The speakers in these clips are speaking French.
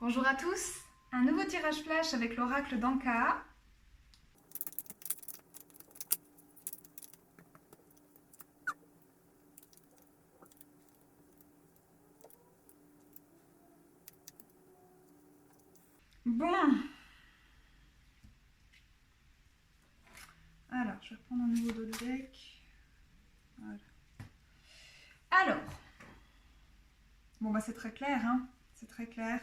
Bonjour à tous, un nouveau tirage flash avec l'oracle d'Anka. Bon, alors je vais reprendre un nouveau dos de deck. Voilà. Alors, bon bah c'est très clair, hein, c'est très clair.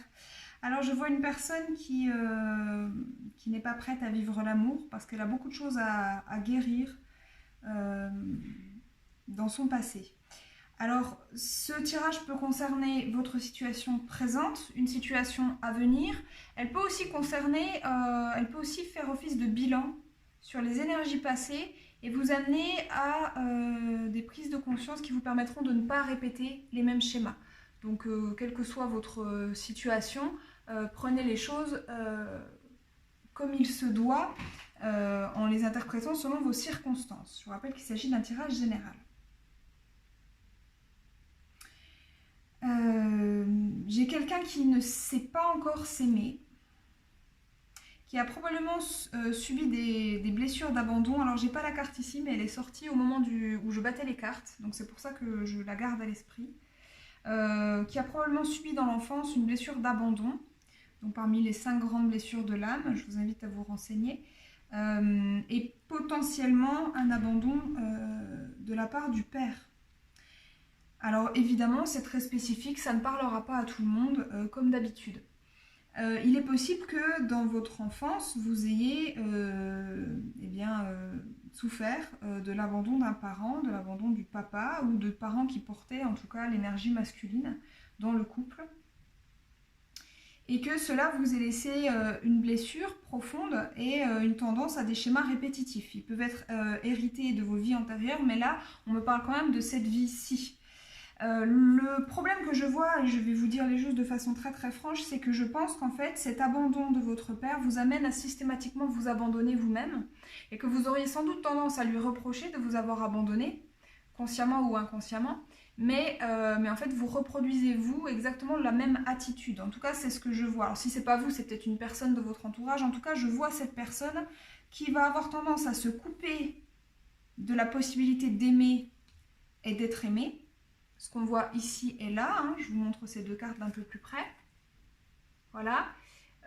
Alors je vois une personne qui n'est pas prête à vivre l'amour parce qu'elle a beaucoup de choses à guérir dans son passé. Alors, ce tirage peut concerner votre situation présente, une situation à venir. Elle peut aussi elle peut aussi faire office de bilan sur les énergies passées et vous amener à des prises de conscience qui vous permettront de ne pas répéter les mêmes schémas. Donc, quelle que soit votre situation, prenez les choses comme il se doit en les interprétant selon vos circonstances. Je vous rappelle qu'il s'agit d'un tirage général. J'ai quelqu'un qui ne sait pas encore s'aimer, qui a probablement subi des blessures d'abandon. Alors j'ai pas la carte ici, mais elle est sortie au moment où je battais les cartes, donc c'est pour ça que je la garde à l'esprit. Qui a probablement subi dans l'enfance une blessure d'abandon, donc parmi les 5 grandes blessures de l'âme, je vous invite à vous renseigner, et potentiellement un abandon de la part du père. Alors évidemment, c'est très spécifique, ça ne parlera pas à tout le monde, comme d'habitude. Il est possible que dans votre enfance, vous ayez souffert de l'abandon d'un parent, de l'abandon du papa, ou de parents qui portaient en tout cas l'énergie masculine dans le couple. Et que cela vous ait laissé une blessure profonde et une tendance à des schémas répétitifs. Ils peuvent être hérités de vos vies antérieures, mais là, on me parle quand même de cette vie-ci. Le problème que je vois, et je vais vous dire les choses de façon très très franche, c'est que je pense qu'en fait cet abandon de votre père vous amène à systématiquement vous abandonner vous-même et que vous auriez sans doute tendance à lui reprocher de vous avoir abandonné, consciemment ou inconsciemment, mais en fait vous reproduisez vous exactement la même attitude. En tout cas c'est ce que je vois. Alors si c'est pas vous, c'est peut-être une personne de votre entourage. En tout cas je vois cette personne qui va avoir tendance à se couper de la possibilité d'aimer et d'être aimé. Ce qu'on voit ici et là, hein, je vous montre ces deux cartes d'un peu plus près. Voilà.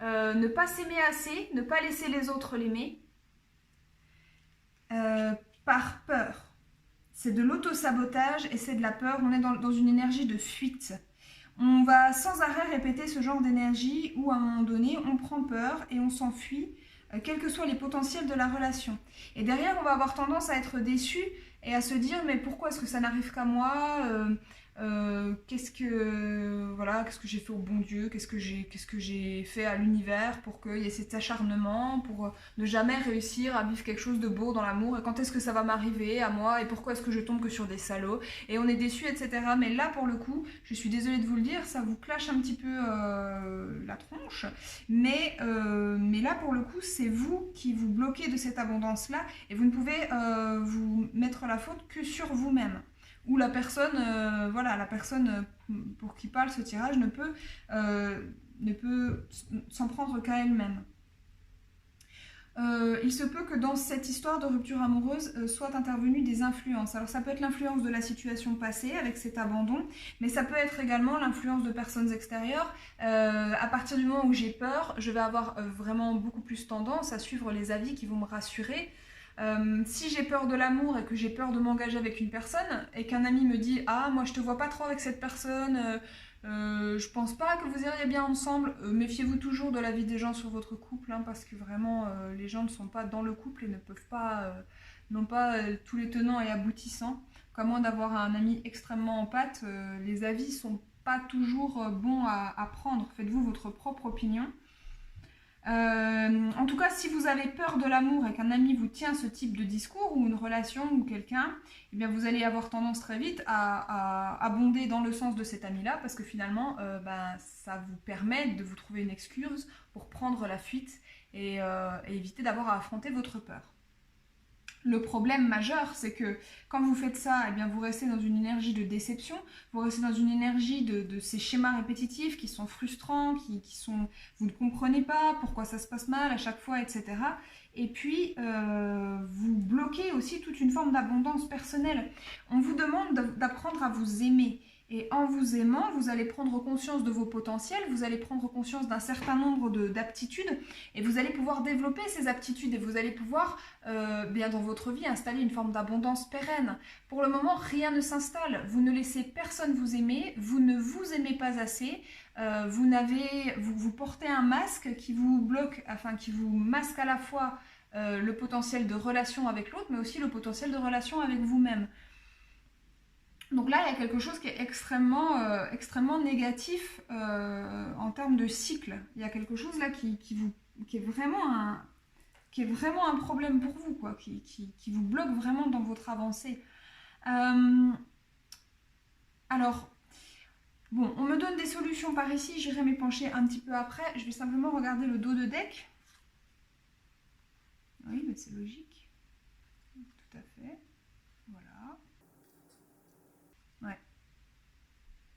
Ne pas s'aimer assez, ne pas laisser les autres l'aimer. Par peur. C'est de l'auto-sabotage et c'est de la peur. On est dans une énergie de fuite. On va sans arrêt répéter ce genre d'énergie où à un moment donné, on prend peur et on s'enfuit, quels que soient les potentiels de la relation. Et derrière, on va avoir tendance à être déçu et à se dire mais pourquoi est-ce que ça n'arrive qu'à moi, qu'est-ce que j'ai fait au bon Dieu, qu'est-ce que j'ai fait à l'univers pour qu'il y ait cet acharnement, pour ne jamais réussir à vivre quelque chose de beau dans l'amour, et quand est-ce que ça va m'arriver à moi, et pourquoi est-ce que je tombe que sur des salauds, et on est déçu, etc. Mais là pour le coup, je suis désolée de vous le dire, ça vous clash un petit peu la tronche, mais là pour le coup c'est vous qui vous bloquez de cette abondance là, et vous ne pouvez vous mettre la faute que sur vous-même, où la personne, la personne pour qui parle ce tirage ne peut s'en prendre qu'à elle-même. Il se peut que dans cette histoire de rupture amoureuse soient intervenues des influences. Alors ça peut être l'influence de la situation passée avec cet abandon, mais ça peut être également l'influence de personnes extérieures. À partir du moment où j'ai peur, je vais avoir vraiment beaucoup plus tendance à suivre les avis qui vont me rassurer. Si j'ai peur de l'amour et que j'ai peur de m'engager avec une personne et qu'un ami me dit « Ah, moi je te vois pas trop avec cette personne, je pense pas que vous iriez bien ensemble », méfiez-vous toujours de l'avis des gens sur votre couple, hein, parce que vraiment les gens ne sont pas dans le couple et ne peuvent pas, n'ont pas tous les tenants et aboutissants. À moins d'avoir un ami extrêmement empathe, les avis sont pas toujours bons à prendre. Faites-vous votre propre opinion. En tout cas, si vous avez peur de l'amour et qu'un ami vous tient ce type de discours ou une relation ou quelqu'un, eh bien vous allez avoir tendance très vite à abonder dans le sens de cet ami-là, parce que finalement, ça vous permet de vous trouver une excuse pour prendre la fuite et éviter d'avoir à affronter votre peur. Le problème majeur, c'est que quand vous faites ça, eh bien, vous restez dans une énergie de déception, vous restez dans une énergie de ces schémas répétitifs qui sont frustrants, qui sont, vous ne comprenez pas pourquoi ça se passe mal à chaque fois, etc. Et puis, vous bloquez aussi toute une forme d'abondance personnelle. On vous demande d'apprendre à vous aimer. Et en vous aimant, vous allez prendre conscience de vos potentiels, vous allez prendre conscience d'un certain nombre d'aptitudes et vous allez pouvoir développer ces aptitudes et vous allez pouvoir, bien dans votre vie, installer une forme d'abondance pérenne. Pour le moment, rien ne s'installe. Vous ne laissez personne vous aimer, vous ne vous aimez pas assez, vous portez un masque qui vous bloque, enfin qui vous masque à la fois le potentiel de relation avec l'autre, mais aussi le potentiel de relation avec vous-même. Donc là, il y a quelque chose qui est extrêmement négatif en termes de cycle. Il y a quelque chose là qui est vraiment un problème pour vous, quoi, qui vous bloque vraiment dans votre avancée. Alors, bon, on me donne des solutions par ici, j'irai m'y pencher un petit peu après. Je vais simplement regarder le dos de deck. Oui, mais c'est logique. Tout à fait. Voilà. Ouais.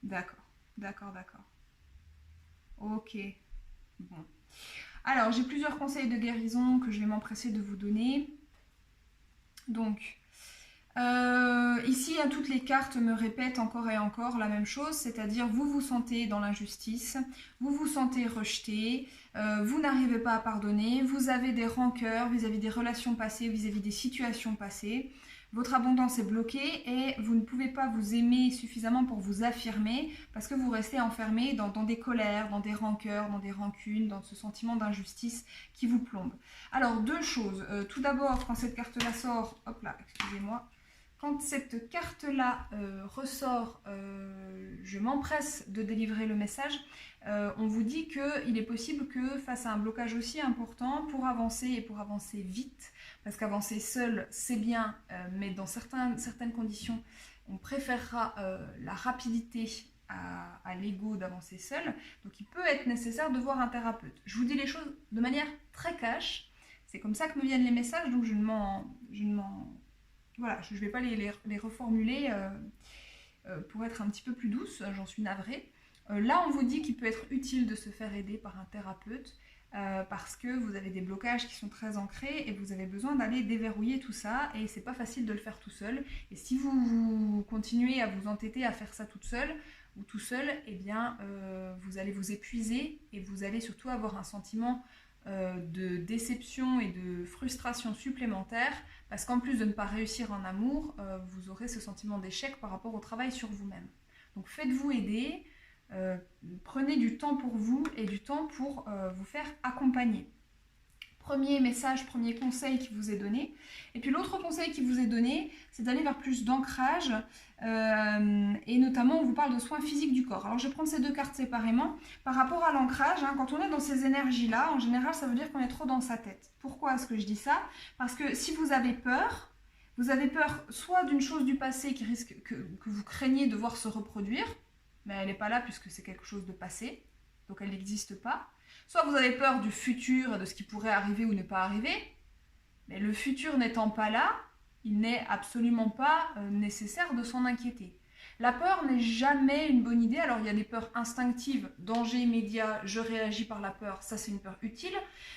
D'accord. Ok. Bon. Alors, j'ai plusieurs conseils de guérison que je vais m'empresser de vous donner. Donc, ici, toutes les cartes me répètent encore et encore la même chose, c'est-à-dire vous vous sentez dans l'injustice, vous vous sentez rejeté, vous n'arrivez pas à pardonner, vous avez des rancœurs vis-à-vis des relations passées, vis-à-vis des situations passées. Votre abondance est bloquée et vous ne pouvez pas vous aimer suffisamment pour vous affirmer parce que vous restez enfermé dans des colères, dans des rancœurs, dans des rancunes, dans ce sentiment d'injustice qui vous plombe. Alors, deux choses. Tout d'abord, quand cette carte-là sort, hop là, excusez-moi, quand cette carte-là ressort, je m'empresse de délivrer le message. On vous dit qu'il est possible que face à un blocage aussi important, pour avancer et pour avancer vite, parce qu'avancer seul, c'est bien, mais dans certaines conditions, on préférera la rapidité à l'ego d'avancer seul. Donc il peut être nécessaire de voir un thérapeute. Je vous dis les choses de manière très cash. C'est comme ça que me viennent les messages, donc je ne vais pas les reformuler pour être un petit peu plus douce, j'en suis navrée. Là, on vous dit qu'il peut être utile de se faire aider par un thérapeute parce que vous avez des blocages qui sont très ancrés et vous avez besoin d'aller déverrouiller tout ça et c'est pas facile de le faire tout seul. Et si vous continuez à vous entêter à faire ça toute seule ou tout seul, eh bien, vous allez vous épuiser et vous allez surtout avoir un sentiment de déception et de frustration supplémentaire parce qu'en plus de ne pas réussir en amour, vous aurez ce sentiment d'échec par rapport au travail sur vous-même. Donc faites-vous aider, prenez du temps pour vous et du temps pour vous faire accompagner. Premier message, premier conseil qui vous est donné. Et puis l'autre conseil qui vous est donné, c'est d'aller vers plus d'ancrage. Et notamment, on vous parle de soins physiques du corps. Alors, je vais prendre ces deux cartes séparément. Par rapport à l'ancrage, quand on est dans ces énergies-là, en général, ça veut dire qu'on est trop dans sa tête. Pourquoi est-ce que je dis ça? Parce que si vous avez peur soit d'une chose du passé qui risque que vous craignez de voir se reproduire, mais elle n'est pas là puisque c'est quelque chose de passé, donc elle n'existe pas. Soit vous avez peur du futur et de ce qui pourrait arriver ou ne pas arriver, mais le futur n'étant pas là, il n'est absolument pas nécessaire de s'en inquiéter. La peur n'est jamais une bonne idée. Alors il y a des peurs instinctives, danger immédiat, je réagis par la peur, ça c'est une peur utile.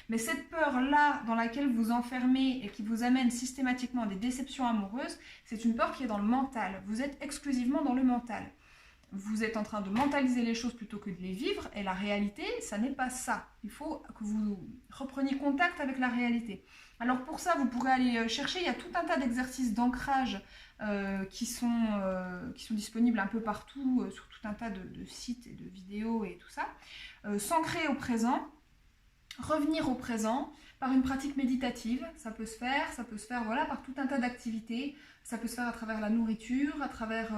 Mais cette peur-là dans laquelle vous enfermez et qui vous amène systématiquement à des déceptions amoureuses, c'est une peur qui est dans le mental. Vous êtes exclusivement dans le mental. Vous êtes en train de mentaliser les choses plutôt que de les vivre et la réalité, ça n'est pas ça. Il faut que vous repreniez contact avec la réalité. Alors pour ça, vous pourrez aller chercher, il y a tout un tas d'exercices d'ancrage qui sont disponibles un peu partout, sur tout un tas de sites et de vidéos et tout ça. S'ancrer au présent, revenir au présent par une pratique méditative, ça peut se faire voilà, par tout un tas d'activités. Ça peut se faire à travers la nourriture, à travers...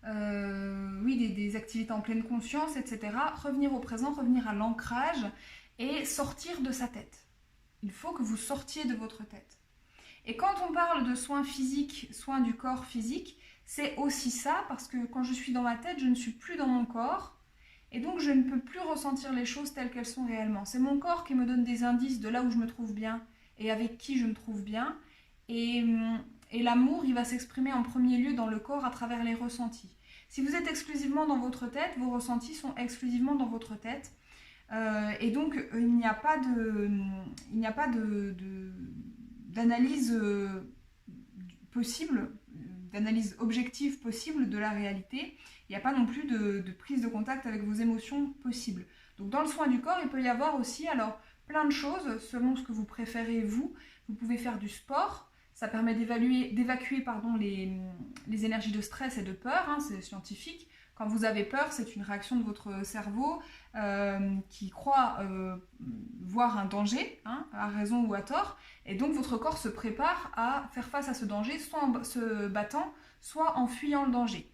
des activités en pleine conscience, etc. Revenir au présent, revenir à l'ancrage et sortir de sa tête. Il faut que vous sortiez de votre tête. Et quand on parle de soins physiques, soins du corps physique, c'est aussi ça, parce que quand je suis dans ma tête, je ne suis plus dans mon corps, et donc je ne peux plus ressentir les choses telles qu'elles sont réellement. C'est mon corps qui me donne des indices de là où je me trouve bien, et avec qui je me trouve bien, et l'amour, il va s'exprimer en premier lieu dans le corps à travers les ressentis. Si vous êtes exclusivement dans votre tête, vos ressentis sont exclusivement dans votre tête. Et donc, il n'y a pas d'analyse possible, d'analyse objective possible de la réalité. Il n'y a pas non plus de prise de contact avec vos émotions possible. Donc, dans le soin du corps, il peut y avoir aussi alors plein de choses selon ce que vous préférez vous. Vous pouvez faire du sport. Ça permet d'évacuer les énergies de stress et de peur, hein, c'est scientifique. Quand vous avez peur, c'est une réaction de votre cerveau qui croit voir un danger, hein, à raison ou à tort. Et donc votre corps se prépare à faire face à ce danger, soit en se battant, soit en fuyant le danger.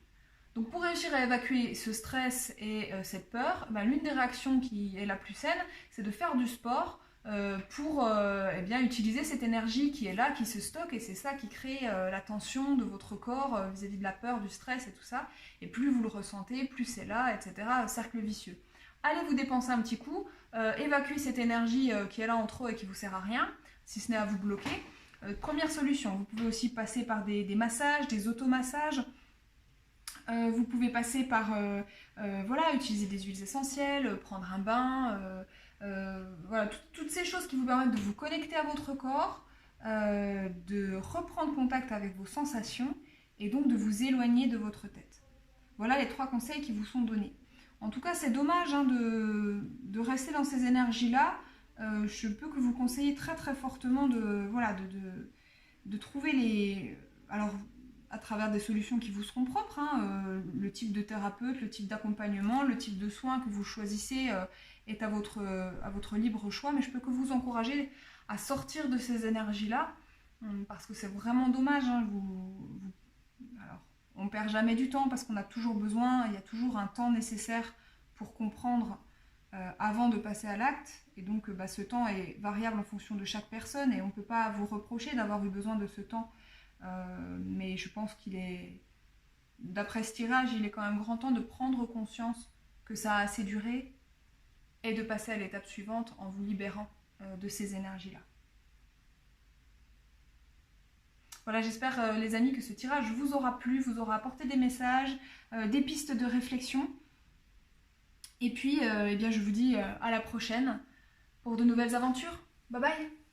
Donc pour réussir à évacuer ce stress et cette peur, l'une des réactions qui est la plus saine, c'est de faire du sport, pour utiliser cette énergie qui est là, qui se stocke, et c'est ça qui crée la tension de votre corps vis-à-vis de la peur, du stress et tout ça. Et plus vous le ressentez, plus c'est là, etc. Cercle vicieux. Allez vous dépenser un petit coup, évacuer cette énergie qui est là en trop et qui vous sert à rien, si ce n'est à vous bloquer. Première solution, vous pouvez aussi passer par des massages, des automassages. Vous pouvez passer par utiliser des huiles essentielles, prendre un bain, voilà, toutes ces choses qui vous permettent de vous connecter à votre corps, de reprendre contact avec vos sensations et donc de vous éloigner de votre tête. Voilà les 3 conseils qui vous sont donnés. En tout cas, c'est dommage hein, de rester dans ces énergies-là. Je peux que vous conseiller très très fortement de trouver les... Alors, à travers des solutions qui vous seront propres, hein, le type de thérapeute, le type d'accompagnement, le type de soins que vous choisissez est à votre libre choix, mais je peux que vous encourager à sortir de ces énergies-là, parce que c'est vraiment dommage. Hein, alors, on ne perd jamais du temps parce qu'on a toujours besoin, il y a toujours un temps nécessaire pour comprendre avant de passer à l'acte, et donc ce temps est variable en fonction de chaque personne, et on ne peut pas vous reprocher d'avoir eu besoin de ce temps. Mais je pense qu'il est, d'après ce tirage, il est quand même grand temps de prendre conscience que ça a assez duré et de passer à l'étape suivante en vous libérant de ces énergies-là. Voilà, j'espère les amis que ce tirage vous aura plu, vous aura apporté des messages, des pistes de réflexion. Et puis, je vous dis à la prochaine pour de nouvelles aventures. Bye bye!